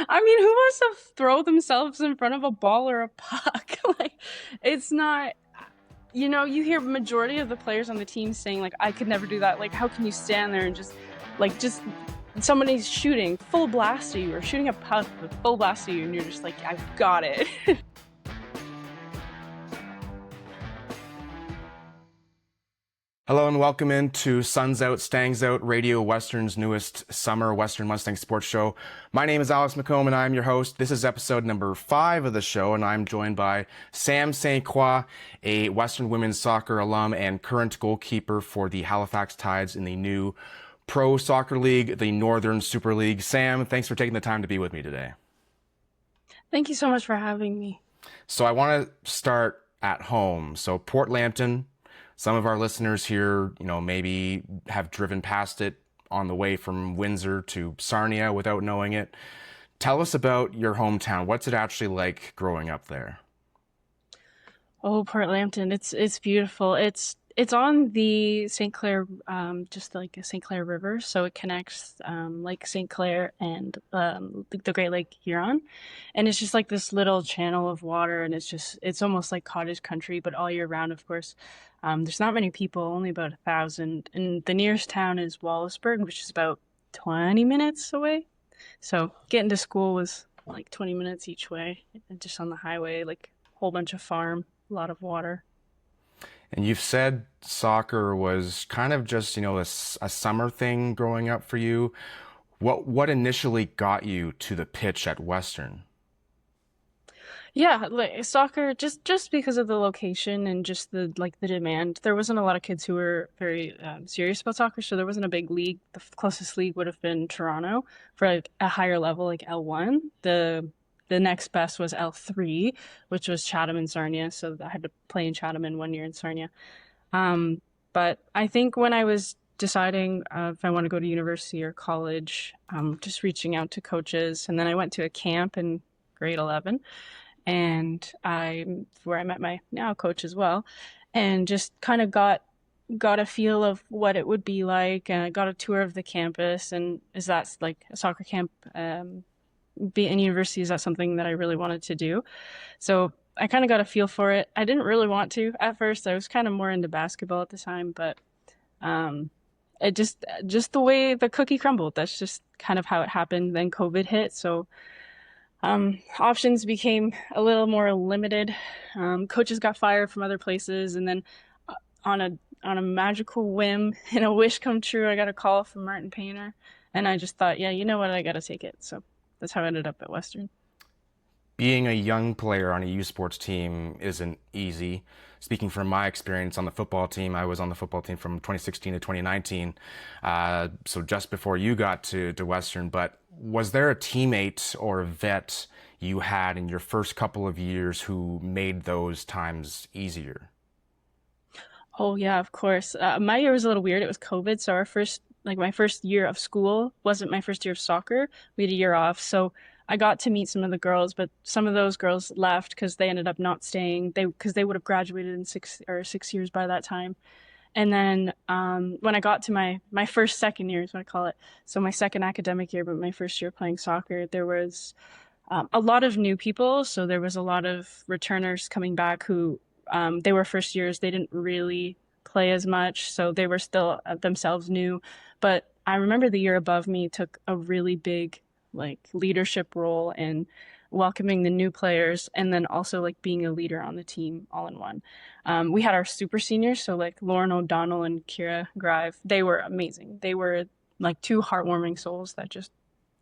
I mean, who wants to throw themselves in front of a ball or a puck? Like, it's not, you hear majority of the players on the team saying, like, I could never do that. Like, how can you stand there and just somebody's shooting full blast at you or shooting a puck with full blast at you and you're just like, I've got it. Hello and welcome into Suns Out Stangs Out, Radio Western's newest summer Western Mustang sports show. My name is Alex McComb and I'm your host. This is episode number 5 of the show and I'm joined by Sam St. Croix, a Western women's soccer alum and current goalkeeper for the Halifax Tides in the new Pro Soccer League, the Northern Super League. Sam, thanks for taking the time to be with me today. Thank you so much for having me. So I want to start at home. So Port Lambton. Some of our listeners here, maybe have driven past it on the way from Windsor to Sarnia without knowing it. Tell us about your hometown. What's it actually like growing up there? Oh, Port Lambton, it's beautiful. It's on the St. Clair, just like a St. Clair River, so it connects Lake St. Clair and the Great Lake Huron, and it's just like this little channel of water, and it's almost like cottage country, but all year round, of course. There's not many people, only about 1,000, and the nearest town is Wallaceburg, which is about 20 minutes away. So getting to school was like 20 minutes each way, just on the highway, like a whole bunch of farm, a lot of water. And you've said soccer was kind of just, a summer thing growing up for you. What initially got you to the pitch at Western? Yeah, like soccer, just because of the location and just the demand. There wasn't a lot of kids who were very serious about soccer, so there wasn't a big league. The closest league would have been Toronto for like a higher level, like L1. The next best was L3, which was Chatham and Sarnia. So I had to play in Chatham in 1 year in Sarnia. But I think when I was deciding if I want to go to university or college, just reaching out to coaches, and then I went to a camp in grade 11 and where I met my now coach as well, and just kind of got a feel of what it would be like, and I got a tour of the campus, and is that like a soccer camp be in university, is that something that I really wanted to do? So I kind of got a feel for it. I didn't really want to at first. I was kind of more into basketball at the time, but it just the way the cookie crumbled. That's just kind of how it happened. Then COVID hit, so options became a little more limited. Coaches got fired from other places, and then on a magical whim and a wish come true, I got a call from Martin Painter, and I just thought, yeah, you know what, I got to take it. So that's how I ended up at Western. Being a young player on a U Sports team isn't easy. Speaking from my experience on the football team, I was on the football team from 2016 to 2019, so just before you got to Western. But was there a teammate or a vet you had in your first couple of years who made those times easier? Oh yeah, of course. My year was a little weird. It was COVID, so my first year of school wasn't my first year of soccer. We had a year off, so I got to meet some of the girls, but some of those girls left because they ended up not staying. Because they would have graduated in 6 years by that time. And then when I got to my first second year is what I call it. So my second academic year, but my first year playing soccer, there was a lot of new people. So there was a lot of returners coming back who they were first years. They didn't really play as much, so they were still themselves new. But I remember the year above me took a really big like leadership role in welcoming the new players, and then also like being a leader on the team all in one. We had our super seniors, so like Lauren O'Donnell and Kira Grive. They were amazing. They were like two heartwarming souls that just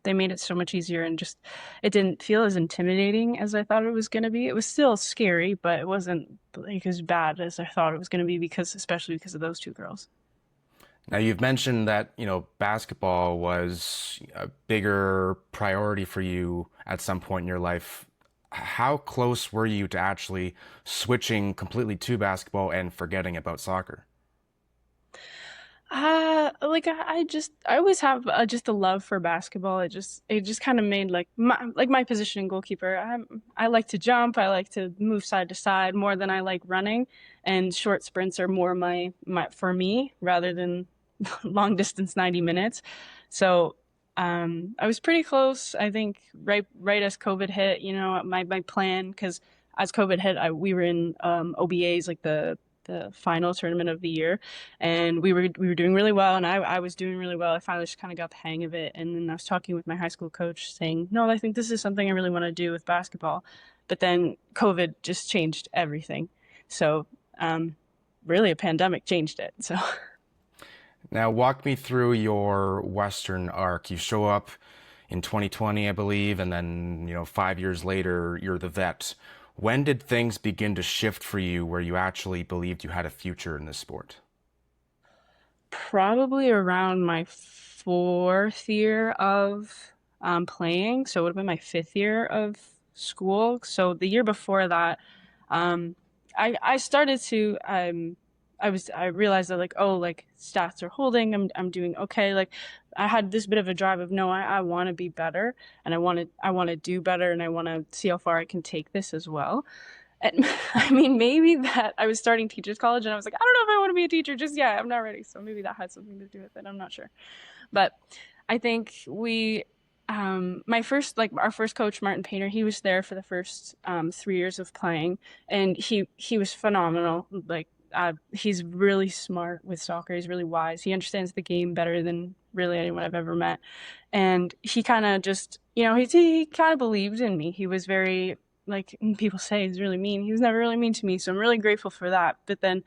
they made it so much easier, and just it didn't feel as intimidating as I thought it was going to be. It was still scary, but it wasn't like as bad as I thought it was going to be, especially because of those two girls. Now, you've mentioned that, basketball was a bigger priority for you at some point in your life. How close were you to actually switching completely to basketball and forgetting about soccer? I always have just a love for basketball. It just kind of made like my position in goalkeeper. I like to jump. I like to move side to side more than I like running, and short sprints are more my for me rather than long distance 90 minutes. So I was pretty close. I think right as COVID hit, my plan, because as COVID hit, we were in OBAs, like the final tournament of the year, and we were doing really well, and I was doing really well. I finally just kind of got the hang of it, and then I was talking with my high school coach, saying, "No, I think this is something I really want to do with basketball." But then COVID just changed everything. So really, a pandemic changed it. So. Now, walk me through your Western arc. You show up in 2020, I believe, and then, 5 years later, you're the vet. When did things begin to shift for you where you actually believed you had a future in this sport? Probably around my fourth year of playing. So it would have been my fifth year of school. So the year before that, um, I started to I realized that, like, oh, like stats are holding. I'm doing okay. Like I had this bit of a drive of, no, I want to be better, and I want to do better, and I want to see how far I can take this as well. And I mean, maybe that I was starting teachers college, and I was like, I don't know if I want to be a teacher just yet. I'm not ready. So maybe that had something to do with it. I'm not sure. But I think our first coach, Martin Painter, he was there for the first 3 years of playing, and he was phenomenal. Like, he's really smart with soccer. He's really wise. He understands the game better than really anyone I've ever met. And he kind of just, he kind of believed in me. He was very, like people say, he's really mean. He was never really mean to me, so I'm really grateful for that. But then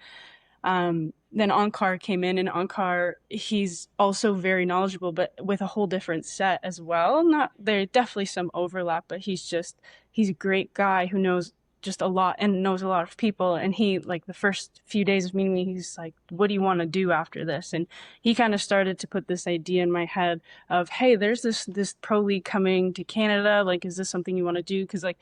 Onkar came in, and Onkar, he's also very knowledgeable, but with a whole different set as well. Not There's definitely some overlap, but he's a great guy who knows just a lot and knows a lot of people. And he, like, the first few days of meeting me, he's like, what do you want to do after this? And he kind of started to put this idea in my head of, hey, there's this pro league coming to Canada. Like, is this something you want to do? Because, like,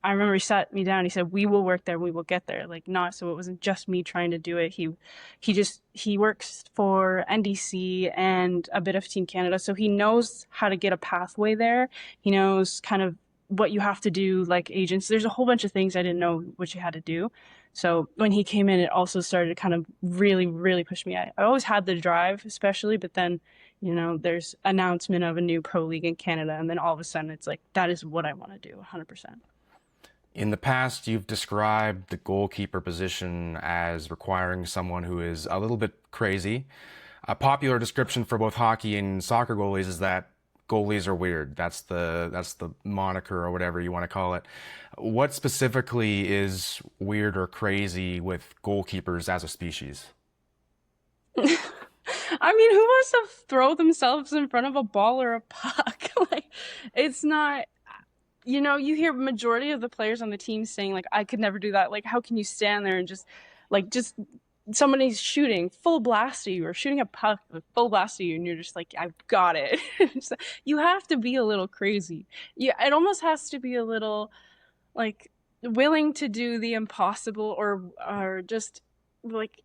I remember he sat me down. He said, we will work there. We will get there. Like, not, so it wasn't just me trying to do it. He works for NDC and a bit of Team Canada. So he knows how to get a pathway there. He knows kind of what you have to do, like agents. There's a whole bunch of things I didn't know what you had to do. So when he came in, it also started to kind of really, really push me. I always had the drive, especially, but then, there's announcement of a new pro league in Canada, and then all of a sudden it's like, that is what I want to do, 100%. In the past, you've described the goalkeeper position as requiring someone who is a little bit crazy. A popular description for both hockey and soccer goalies is that goalies are weird. That's the moniker or whatever you want to call it. What specifically is weird or crazy with goalkeepers as a species? I mean, who wants to throw themselves in front of a ball or a puck? Like, it's not, you hear majority of the players on the team saying, like, I could never do that. Like, how can you stand there and just somebody's shooting full blast at you, or shooting a puck full blast at you, and you're just like, I've got it. So you have to be a little crazy. Yeah, it almost has to be a little, like, willing to do the impossible, or just, like,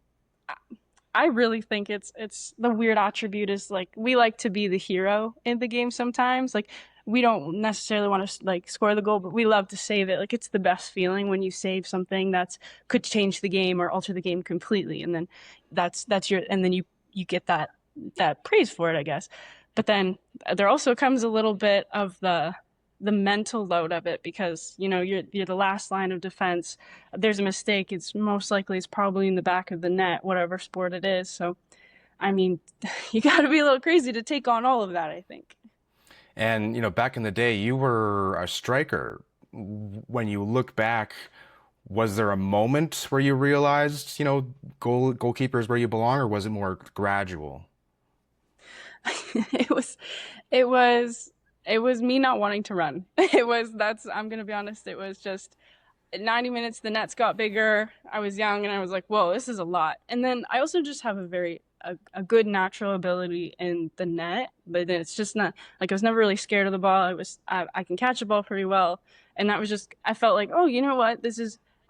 I really think it's the weird attribute is, like, we like to be the hero in the game sometimes. Like, we don't necessarily want to, like, score the goal, but we love to save it. Like, it's the best feeling when you save something that's could change the game or alter the game completely, and then and then you get that praise for it, I guess. But then there also comes a little bit of the mental load of it, because you're the last line of defense. There's a mistake, it's most likely it's probably in the back of the net, whatever sport it is. So I mean, you got to be a little crazy to take on all of that, I think. And back in the day, you were a striker. When you look back, was there a moment where you realized, goalkeeper is where you belong, or was it more gradual? it was it was it was me not wanting to run. I'm gonna be honest, it was just 90 minutes, the nets got bigger. I was young, and I was like, whoa, this is a lot. And then I also just have a good natural ability in the net, but then it's just not, like, I was never really scared of the ball. I can catch a ball pretty well. And that was just, I felt like, oh, you know what?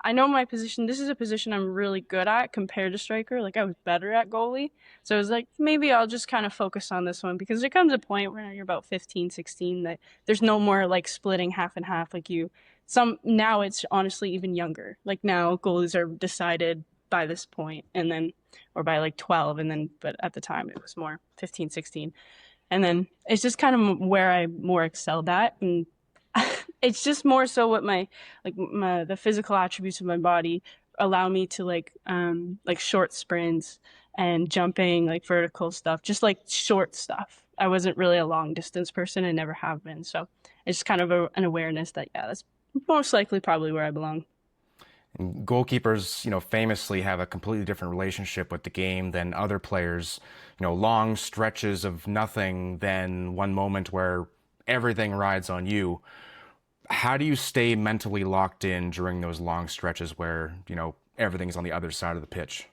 I know my position. This is a position I'm really good at compared to striker. Like, I was better at goalie. So I was like, maybe I'll just kind of focus on this one, because there comes a point where you're about 15, 16 that there's no more, like, splitting half and half. Like, now it's honestly even younger. Like, now goalies are decided by this point, and then, or by like 12, and then, but at the time it was more 15, 16. And then it's just kind of where I more excelled at. And it's just more so what the physical attributes of my body allow me to like short sprints and jumping, like vertical stuff, just like short stuff. I wasn't really a long distance person and never have been. So it's kind of an awareness that, yeah, that's most likely probably where I belong. And goalkeepers, famously have a completely different relationship with the game than other players. Long stretches of nothing, then one moment where everything rides on you. How do you stay mentally locked in during those long stretches where, everything's on the other side of the pitch?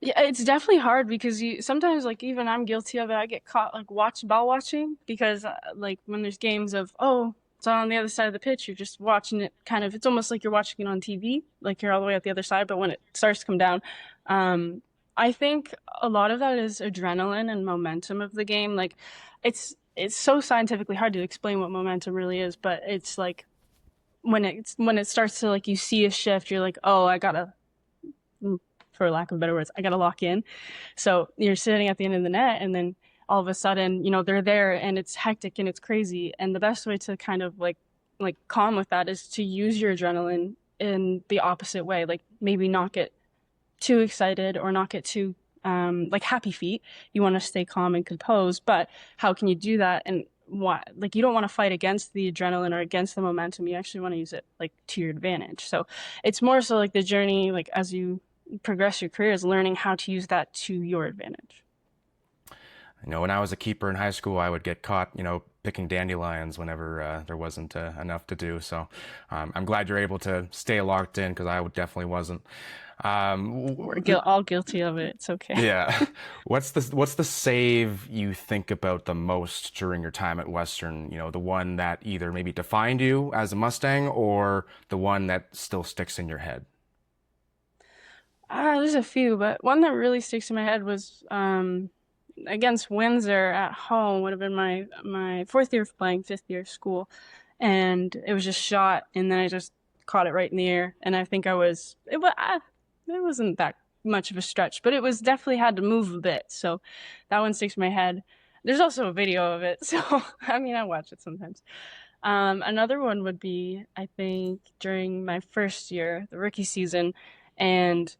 Yeah, it's definitely hard because you sometimes like even I'm guilty of it. I get caught like ball watching because like when there's games of it's on the other side of the pitch, you're just watching it kind of it's almost like you're watching it on TV, like you're all the way at the other side, but when it starts to come down, um I think a lot of that is adrenaline and momentum of the game. Like it's so scientifically hard to explain what momentum really is, but it's like when it starts to like you see a shift, you're like, "Oh, I gotta for lack of better words, I got to lock in." So you're sitting at the end of the net, and then all of a sudden, they're there, and it's hectic and it's crazy. And the best way to kind of like calm with that is to use your adrenaline in the opposite way. Like maybe not get too excited or not get too like happy feet. You want to stay calm and composed, but how can you do that? And what like you don't want to fight against the adrenaline or against the momentum. You actually want to use it like to your advantage. So it's more so like the journey, like as you progress your career, is learning how to use that to your advantage. When I was a keeper in high school, I would get caught, picking dandelions whenever there wasn't enough to do. So I'm glad you're able to stay locked in because I would definitely wasn't. We're all guilty of it. It's okay. Yeah. What's the save you think about the most during your time at Western? The one that either maybe defined you as a Mustang or the one that still sticks in your head? There's a few, but one that really sticks in my head was against Windsor at home. Would have been my fourth year of playing, fifth year of school, and it was just shot, and then I just caught it right in the air, and I think it wasn't that much of a stretch, but it was definitely had to move a bit, so that one sticks in my head. There's also a video of it, so I mean I watch it sometimes. Another one would be I think during my first year, the rookie season, and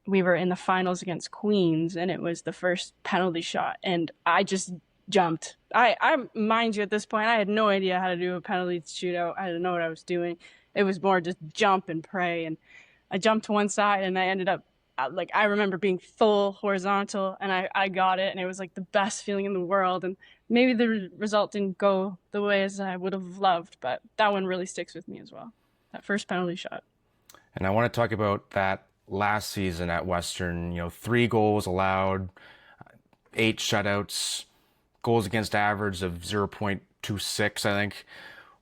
we were in the finals against Queens, and it was the first penalty shot, and I just jumped. I mind you, at this point, I had no idea how to do a penalty shootout. I didn't know what I was doing. It was more just jump and pray, and I jumped to one side, and I ended up like I remember being full horizontal, and I got it, and it was like the best feeling in the world. And maybe the result didn't go the way as I would have loved, but that one really sticks with me as well. That first penalty shot. And I want to talk about that last season at Western, 3 goals allowed, 8 shutouts, goals against average of 0.26, I think.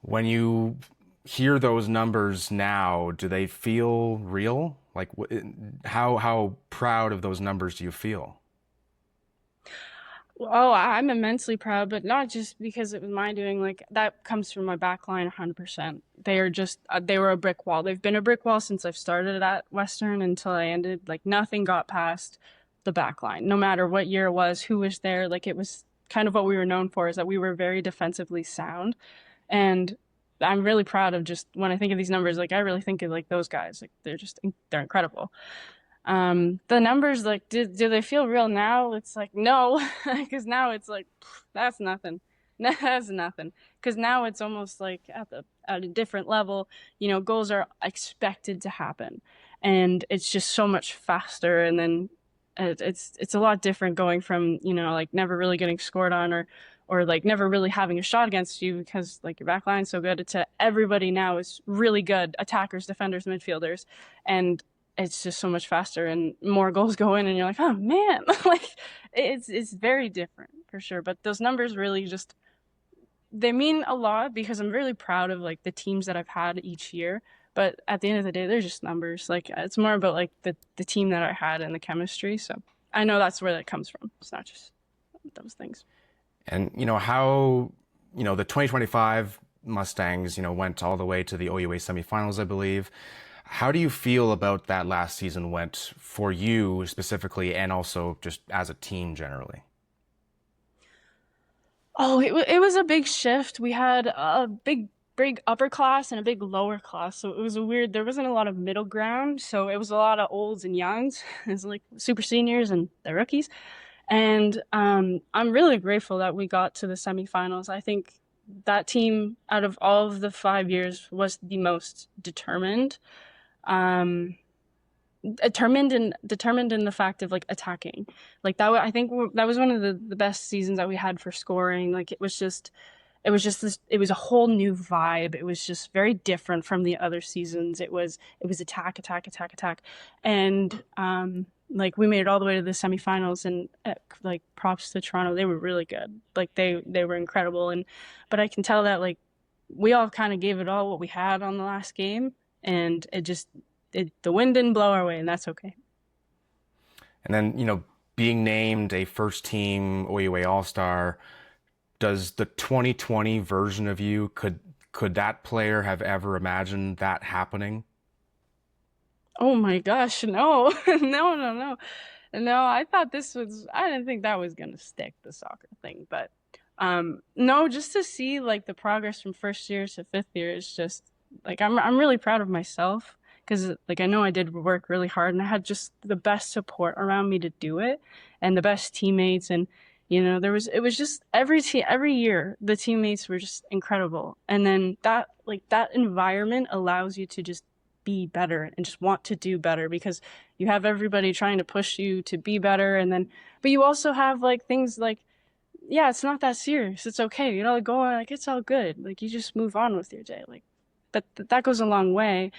When you hear those numbers now, do they feel real? Like, how proud of those numbers do you feel? Oh, I'm immensely proud, but not just because it was my doing. Like that comes from my backline 100%. They were a brick wall. They've been a brick wall since I've started at Western until I ended. Like nothing got past the backline, no matter what year it was, who was there. Like it was kind of what we were known for, is that we were very defensively sound. And I'm really proud of, just when I think of these numbers, like I really think of like those guys. Like they're incredible. The numbers, like, do they feel real now? It's like, no, because now it's like, that's nothing. That's nothing. Because now it's almost like at a different level, goals are expected to happen. And it's just so much faster. And then it's a lot different going from, like never really getting scored on, or like never really having a shot against you because like your back line's so good, to everybody now is really good, attackers, defenders, midfielders. And it's just so much faster and more goals go in, and you're like, oh man, like it's very different for sure. But those numbers really just, they mean a lot because I'm really proud of like the teams that I've had each year. But at the end of the day, they're just numbers. Like it's more about like the team that I had and the chemistry. So I know that's where that comes from. It's not just those things. And how the 2025 Mustangs went all the way to the OUA semifinals, I believe. How do you feel about that last season went for you specifically, and also just as a team generally? Oh, it was a big shift. We had a big upper class and a big lower class. So it was a weird, there wasn't a lot of middle ground. So it was a lot of olds and youngs. It was like super seniors and the rookies. And I'm really grateful that we got to the semifinals. I think that team, out of all of the 5 years, was the most determined. Um, determined in the fact of like attacking. Like I think that was one of the best seasons that we had for scoring. Like it was a whole new vibe. It was just very different from the other seasons. It was attack, attack, attack, attack. And like we made it all the way to the semifinals, and like props to Toronto. They were really good. Like they were incredible. And but I can tell that like we all kind of gave it all what we had on the last game, and the wind didn't blow our way, and that's okay. And then, being named a first team OUA All-Star, does the 2020 version of you, could that player have ever imagined that happening? Oh my gosh, no. No, no, no. No, I didn't think that was gonna stick, the soccer thing, but no, just to see like the progress from first year to fifth year is just like I'm really proud of myself because like I know I did work really hard and I had just the best support around me to do it and the best teammates. And it was just every year the teammates were just incredible. And then that environment allows you to just be better and just want to do better because you have everybody trying to push you to be better. And then but you also have like things like, yeah, it's not that serious, it's okay, like go on, like it's all good, like you just move on with your day. Like that goes a long way.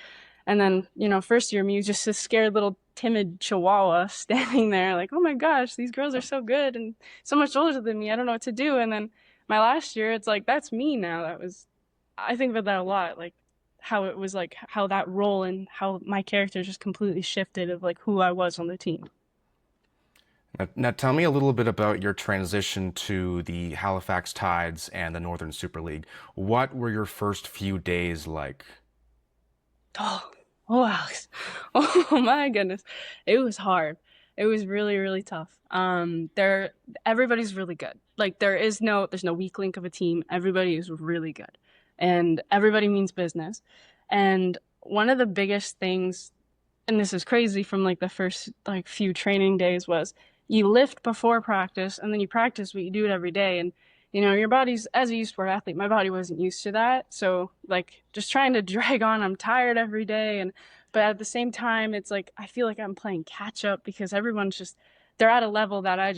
And then, first year me, just a scared little timid chihuahua standing there like, oh my gosh, these girls are so good and so much older than me. I don't know what to do. And then my last year, it's like, that's me now. I think about that a lot. Like how it was like, how that role and how my character just completely shifted of like who I was on the team. Now, tell me a little bit about your transition to the Halifax Tides and the Northern Super League. What were your first few days like? Oh, oh, Alex. Oh my goodness. It was hard. It was really, really tough. Everybody's really good. Like there's no weak link of a team. Everybody is really good. And everybody means business. And one of the biggest things, and this is crazy from like the first like few training days, was you lift before practice and then you practice, but you do it every day. And your body's, as a youth sport athlete, my body wasn't used to that. So like just trying to drag on, I'm tired every day. But at the same time, it's like, I feel like I'm playing catch up because they're at a level that I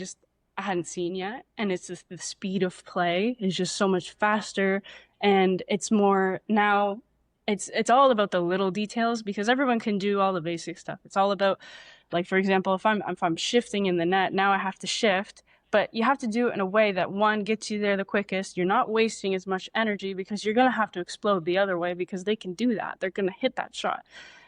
hadn't seen yet. And it's just the speed of play is just so much faster. And it's more now, it's all about the little details because everyone can do all the basic stuff. It's all about, like, for example, if I'm shifting in the net, now I have to shift, but you have to do it in a way that one gets you there the quickest. You're not wasting as much energy because you're going to have to explode the other way because they can do that. They're going to hit that shot.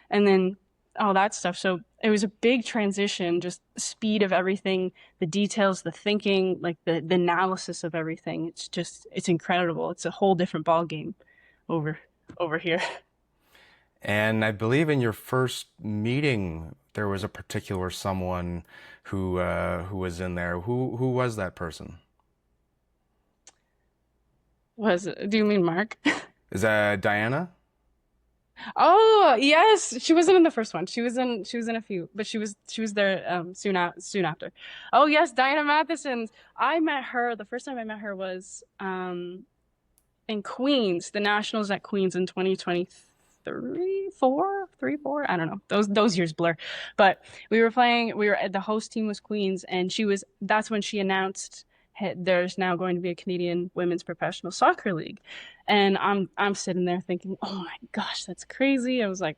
And then all that stuff. So it was a big transition, just the speed of everything, the details, the thinking, like the analysis of everything. It's incredible. It's a whole different ball game over here. And I believe in your first meeting, there was a particular someone who was in there. Who was that person? Do you mean Mark? Is that Diana? Oh, yes. She wasn't in the first one. She was in a few, but she was there soon after. Oh, yes, Diana Matheson. I met her, the first time I met her was in Queens, the Nationals at Queens in 2023, 4, 3, 4. I don't know. Those years blur. But the host team was Queens, and that's when she announced, hey, there's now going to be a Canadian Women's Professional Soccer League. And I'm sitting there thinking, oh my gosh, that's crazy. I was like,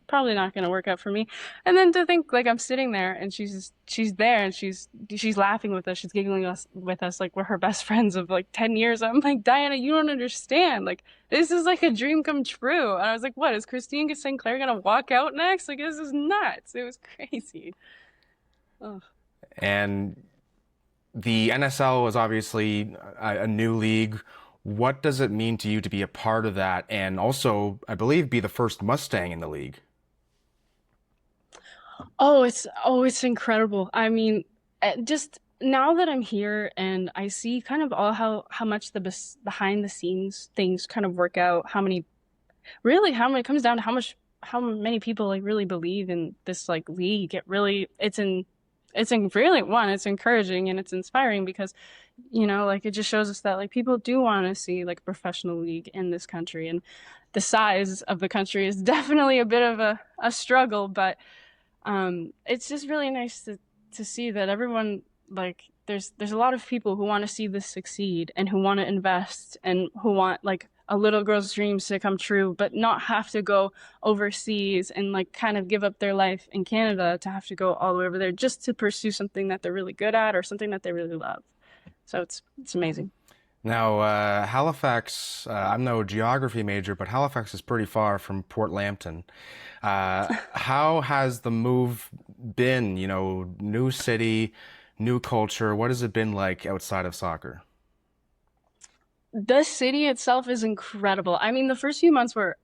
probably not going to work out for me. And then to think like I'm sitting there and she's there and she's laughing with us, she's giggling with us like we're her best friends of like 10 years. I'm like, Diana, you don't understand. Like this is like a dream come true. And I was like, what, is Christine Sinclair going to walk out next? Like this is nuts. It was crazy. Oh. And the NSL was obviously a new league. What does it mean to you to be a part of that and also, I believe, be the first Mustang in the league? Oh, it's incredible. I mean, just now that I'm here and I see kind of all how much the behind the scenes things kind of work out, how many it comes down to how many people like really believe in this like league. It's in really one, it's encouraging and it's inspiring because like it just shows us that like people do want to see like a professional league in this country, and the size of the country is definitely a bit of a struggle, but it's just really nice to see that everyone like there's a lot of people who want to see this succeed and who want to invest and who want like a little girl's dreams to come true, but not have to go overseas and like kind of give up their life in Canada to have to go all the way over there just to pursue something that they're really good at or something that they really love. So it's amazing. Now, Halifax, I'm no geography major, but Halifax is pretty far from Port Lambton. How has the move been? New city, new culture. What has it been like outside of soccer? The city itself is incredible. I mean, the first few months were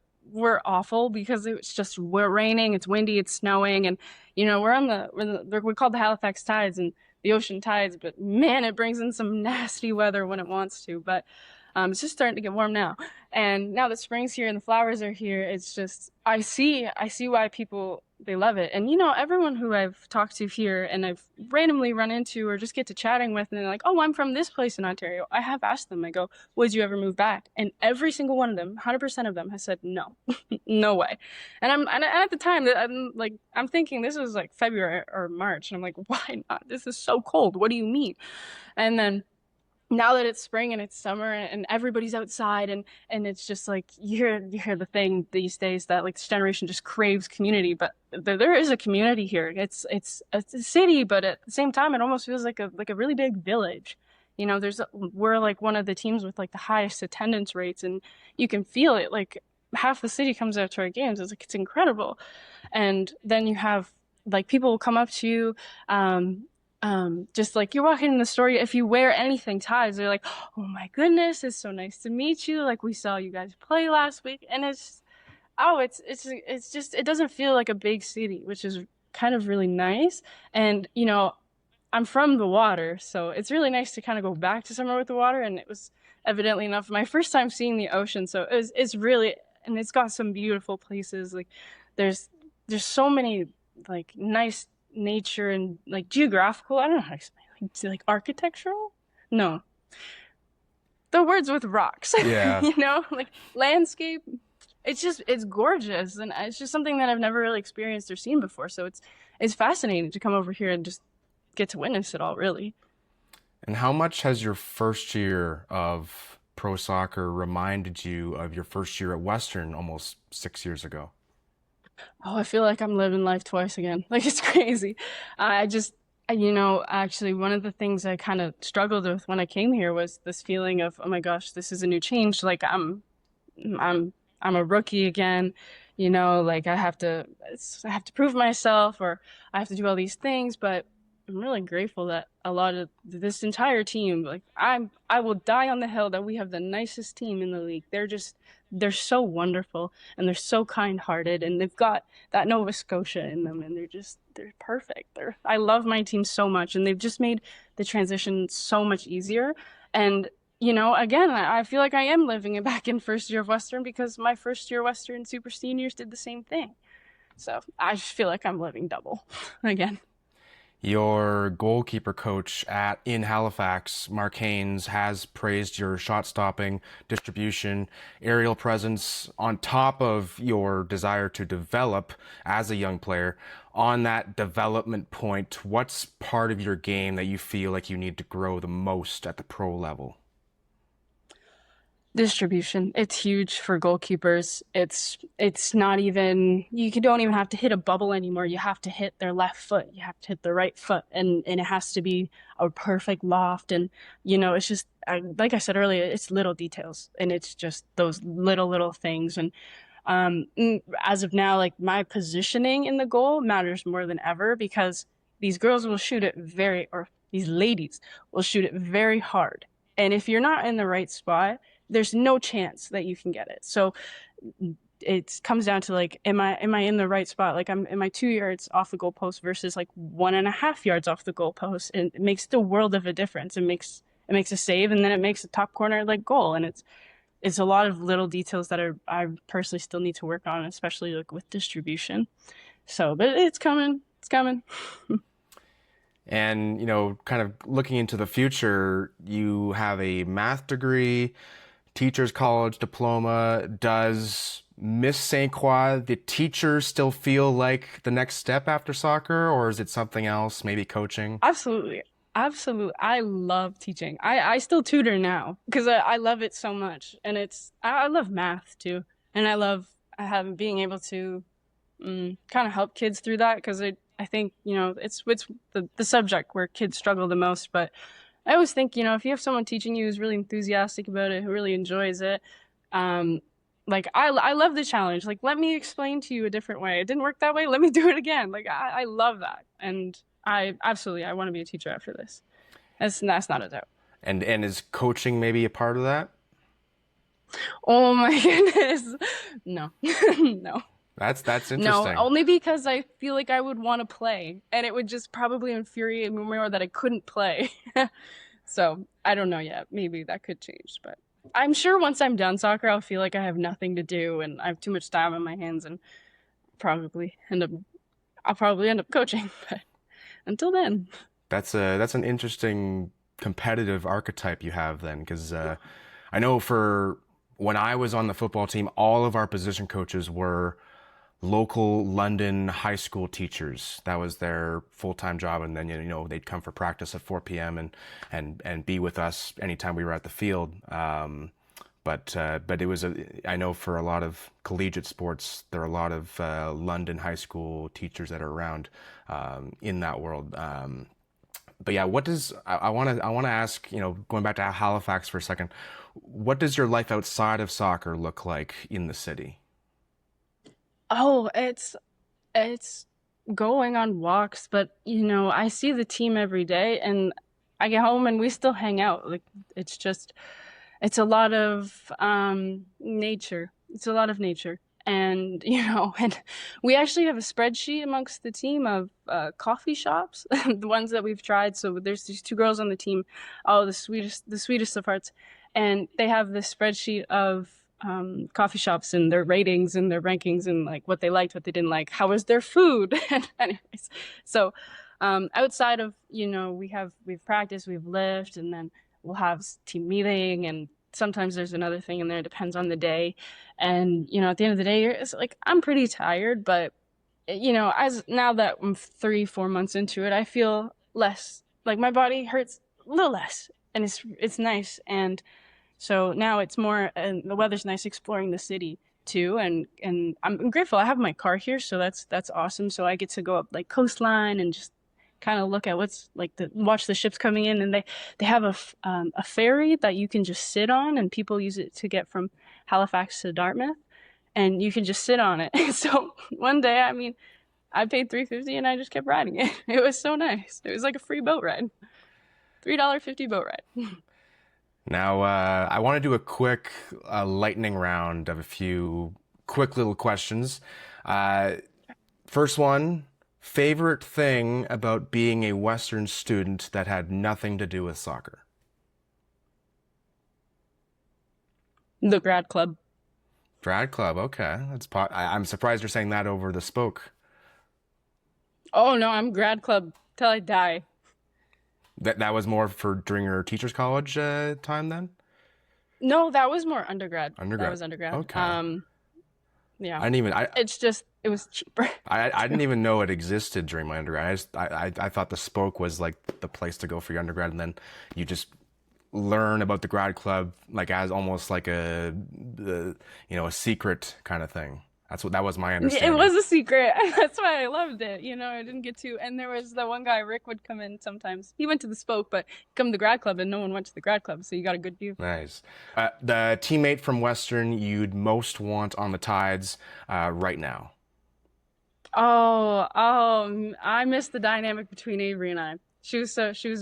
awful because we're raining, it's windy, it's snowing, and we're called the Halifax Tides and the ocean tides, but man, it brings in some nasty weather when it wants to. But it's just starting to get warm now. And now that spring's here and the flowers are here, it's just I see why people they love it. And everyone who I've talked to here and I've randomly run into or just get to chatting with, and they're like, "Oh, I'm from this place in Ontario." I have asked them, I go, "Would you ever move back?" And every single one of them, 100% of them has said no. No way. And at the time I'm thinking this was like February or March, and I'm like, "Why not? This is so cold. What do you mean?" And then now that it's spring and it's summer and everybody's outside, and it's just like you hear the thing these days that like this generation just craves community, but there is a community here. It's a city, but at the same time it almost feels like a really big village. We're like one of the teams with like the highest attendance rates, and you can feel it. Like half the city comes out to our games. It's incredible. And then you have like people will come up to you, just like you're walking in the store, if you wear anything ties, they're like, "Oh my goodness, it's so nice to meet you. Like we saw you guys play last week." And it's just it doesn't feel like a big city, which is kind of really nice. And I'm from the water, so it's really nice to kind of go back to somewhere with the water. And it was evidently enough my first time seeing the ocean, so it's really, and it's got some beautiful places. Like there's there's so many like nice nature and like geographical. I don't know how to explain it. Like architectural. No, the words with rocks. Yeah. Like landscape. It's gorgeous, and it's just something that I've never really experienced or seen before. So it's fascinating to come over here and just get to witness it all, really. And how much has your first year of pro soccer reminded you of your first year at Western almost 6 years ago? Oh, I feel like I'm living life twice again. Like it's crazy. I just, actually, one of the things I kind of struggled with when I came here was this feeling of, oh my gosh, this is a new change. Like I'm, I'm a rookie again. Like I have to prove myself, or I have to do all these things. But I'm really grateful that a lot of this entire team, like I will die on the hill that we have the nicest team in the league. They're so wonderful and they're so kind-hearted, and they've got that Nova Scotia in them, and they're perfect. I love my team so much, and they've just made the transition so much easier. And again, I feel like I am living it back in first year of Western because my first year Western Super Seniors did the same thing. So I just feel like I'm living double again. Your goalkeeper coach in Halifax, Mark Haynes, has praised your shot stopping, distribution, aerial presence on top of your desire to develop as a young player. On that development point, what's part of your game that you feel like you need to grow the most at the pro level? Distribution. It's huge for goalkeepers. It's not even don't even have to hit a bubble anymore. You have to hit their left foot. You have to hit the right foot, and it has to be a perfect loft. And it's just like I said earlier, it's little details, and it's just those little things. And as of now, like my positioning in the goal matters more than ever because these girls will shoot it or these ladies will shoot it very hard. And if you're not in the right spot, there's no chance that you can get it. So it comes down to like, am I in the right spot? Like, am I 2 yards off the goalpost versus like 1.5 yards off the goalpost? And it makes the world of a difference. It makes a save, and then it makes a top corner like goal. And it's a lot of little details that I personally still need to work on, especially like with distribution. So, but it's coming. It's coming. And, kind of looking into the future, you have a math degree, teacher's college diploma. Does Miss St. Croix, the teachers, still feel like the next step after soccer, or is it something else, maybe coaching? Absolutely. Absolutely. I love teaching. I still tutor now because I love it so much. And I love math too. And I love having being able to kind of help kids through that because I think, it's the subject where kids struggle the most. But I always think, if you have someone teaching you who's really enthusiastic about it, who really enjoys it, like I love the challenge. Like, let me explain to you a different way. It didn't work that way. Let me do it again. Like, I love that. And I want to be a teacher after this. That's not a doubt. And is coaching maybe a part of that? Oh my goodness. No. No. That's interesting. No, only because I feel like I would want to play, and it would just probably infuriate me more that I couldn't play. So I don't know yet. Maybe that could change, but I'm sure once I'm done soccer, I'll feel like I have nothing to do and I have too much time on my hands, and probably I'll probably end up coaching. But until then, That's an interesting competitive archetype you have then, because I know for when I was on the football team, all of our position coaches were local London high school teachers. That was their full-time job, and then they'd come for practice at 4 p.m. and be with us anytime we were at the field. But it was I know for a lot of collegiate sports, there are a lot of London high school teachers that are around in that world. But yeah, I want to ask, going back to Halifax for a second, what does your life outside of soccer look like in the city? oh, it's going on walks, but I see the team every day, and I get home and we still hang out. Like, it's just it's a lot of nature. It's a lot of nature. And and we actually have a spreadsheet amongst the team of coffee shops, the ones that we've tried. So there's these two girls on the team, oh, the sweetest of hearts, and they have this spreadsheet of coffee shops and their ratings and their rankings and like what they liked, what they didn't like, how was their food. Anyways, so outside of we've practiced, we've lived, and then we'll have team meeting, and sometimes there's another thing in there. It depends on the day. And at the end of the day, it's like I'm pretty tired, but as now that I'm 3-4 months into it, I feel less like my body hurts a little less, and it's nice. And so now it's more, and the weather's nice, exploring the city too. And I'm grateful I have my car here, so that's awesome. So I get to go up like coastline and just kind of look at what's like watch the ships coming in, and they have a ferry that you can just sit on, and people use it to get from Halifax to Dartmouth, and you can just sit on it. So one day, I paid $3.50 and I just kept riding it. It was so nice. It was like a free boat ride, $3.50 boat ride. Now, I want to do a quick lightning round of a few quick little questions. First one, favorite thing about being a Western student that had nothing to do with soccer? The grad club. Grad club, okay. I'm surprised you're saying that over the spoke. Oh no, I'm grad club till I die. That was more for during your teacher's college time then? No, that was more undergrad. That Undergrad. was undergrad. Okay. Yeah. I didn't even It's just it was cheaper. I didn't even know it existed during my undergrad. I thought the spoke was like the place to go for your undergrad, and then you just learn about the grad club like as almost like a secret kind of thing. That was my It understanding. was a secret. That's why I loved it. I didn't get to. And there was the one guy, Rick, would come in sometimes. He went to the spoke, but come to the grad club, and no one went to the grad club, so you got a good view. Nice. The teammate from Western you'd most want on the Tides right now. Oh, I miss the dynamic between Avery and I. She was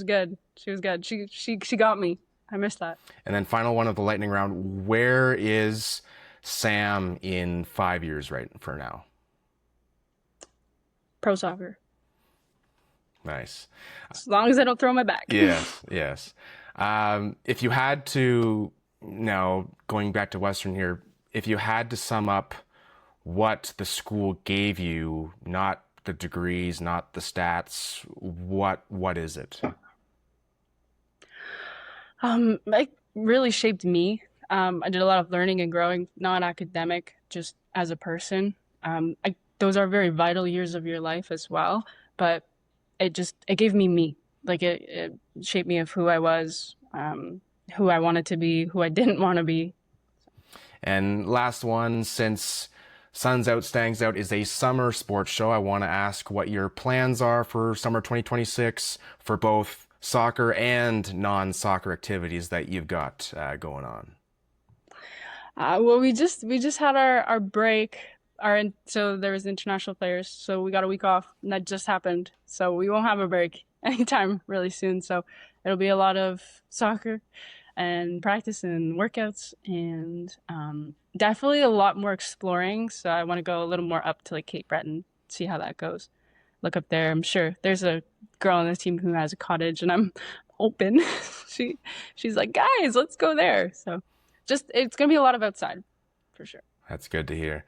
good. She was good. She got me. I miss that. And then final one of the lightning round, where is Sam in 5 years right for now? Pro soccer. Nice. As long as I don't throw my back. Yes, yes. If you had to, now going back to Western here, if you had to sum up what the school gave you, not the degrees, not the stats, what is it? It really shaped me. I did a lot of learning and growing, non-academic, just as a person. Those are very vital years of your life as well, but it gave me me. Like it shaped me of who I was, who I wanted to be, who I didn't want to be. And last one, since Suns Out Stangs Out is a summer sports show, I want to ask what your plans are for summer 2026 for both soccer and non-soccer activities that you've got going on. Well, we just had our break. So there was international players, so we got a week off, and that just happened. So we won't have a break anytime really soon. So it'll be a lot of soccer and practice and workouts, and definitely a lot more exploring. So I want to go a little more up to like Cape Breton, see how that goes. Look up there. I'm sure there's a girl on the team who has a cottage, and I'm open. She's like, guys, let's go there. So just it's gonna be a lot of outside for sure. That's good to hear.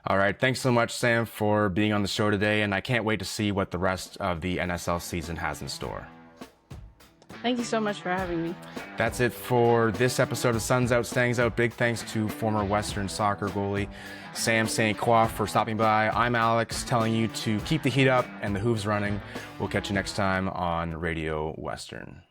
All right. Thanks so much, Sam, for being on the show today. And I can't wait to see what the rest of the NSL season has in store. Thank you so much for having me. That's it for this episode of Suns Out Stangs Out. Big thanks to former Western soccer goalie Sam St. Croix for stopping by. I'm Alex, telling you to keep the heat up and the hooves running. We'll catch you next time on Radio Western.